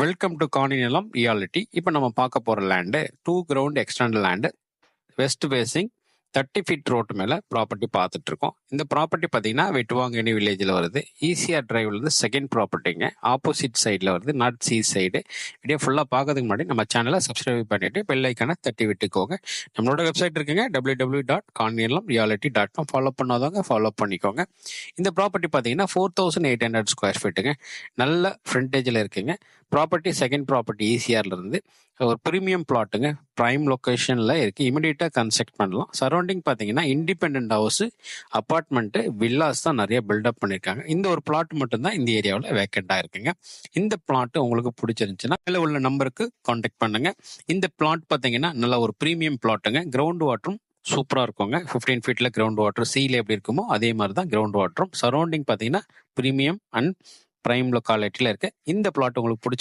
Welcome to Kaninilam reality. இப்போ நம்ம பார்க்க போகிற land 2 ground extent land, west facing 30 feet road மேலே ப்ராப்பர்ட்டி பார்த்துட்டு இருக்கோம். இந்த ப்ராப்பர்ட்டி பார்த்தீங்கன்னா வெட்டுவாங்கனி வில்லேஜில் வருது. ஈசிஆர் டிரைவ்லேருந்து செகண்ட் ப்ராப்பர்ட்டிங்க. ஆப்போசிட் சைடில் வருது, நார்த் சீ சைடு. இப்படியே ஃபுல்லாக பார்க்கறதுக்கு முன்னாடி நம்ம சேனலை சப்ஸ்கிரைப் பண்ணிவிட்டு பெல் ஐக்கானை தட்டி விட்டுக்கோங்க. நம்மளோட வெப்சைட் இருக்குங்க www.காணிநிலம்.reality.com. ஃபாலோ பண்ணாதவங்க ஃபாலோ பண்ணிக்கோங்க. இந்த ப்ராப்பர்ட்டி பார்த்தீங்கன்னா 4800 ஸ்கொயர் ஃபீட்டுங்க. நல்ல ஃப்ரண்டேஜில் இருக்குங்க. ப்ராப்பர்ட்டி செகண்ட் ப்ராப்பர்ட்டி ஈசிஆர்ல இருந்து ஒரு ப்ரீமியம் பிளாட்டுங்க. ப்ரைம் லொக்கேஷனில் இருக்குது. இமிடியேட்டாக கன்ஸ்ட்ரக்ட் பண்ணலாம். சரௌண்டிங் பார்த்தீங்கன்னா இண்டிபெண்ட் ஹவுஸ், அப்பார்ட்மெண்ட்டு, வில்லாஸ் தான் நிறைய பில்டப் பண்ணியிருக்காங்க. இந்த ஒரு பிளாட் மட்டும்தான் இந்த ஏரியாவில் வேக்கண்டாக இருக்குங்க. இந்த பிளாட் உங்களுக்கு பிடிச்சிருந்துச்சுன்னா மேலே உள்ள நம்பருக்கு காண்டாக்ட் பண்ணுங்க. இந்த பிளாட் பார்த்தீங்கன்னா நல்ல ஒரு ப்ரீமியம் பிளாட்டுங்க. கிரவுண்ட் வாட்டரும் சூப்பராக இருக்குங்க. 15 ஃபீட்டில் கிரவுண்ட் வாட்டர், சீல எப்படி இருக்குமோ அதே மாதிரி தான் கிரவுண்ட் வாட்டரும். சரௌண்டிங் பார்த்தீங்கன்னா ப்ரீமியம் அண்ட் பிரைம் லொக்காலிட்டியில் இருக்கு. இந்த பிளாட் உங்களுக்கு பிடிச்சிருக்கு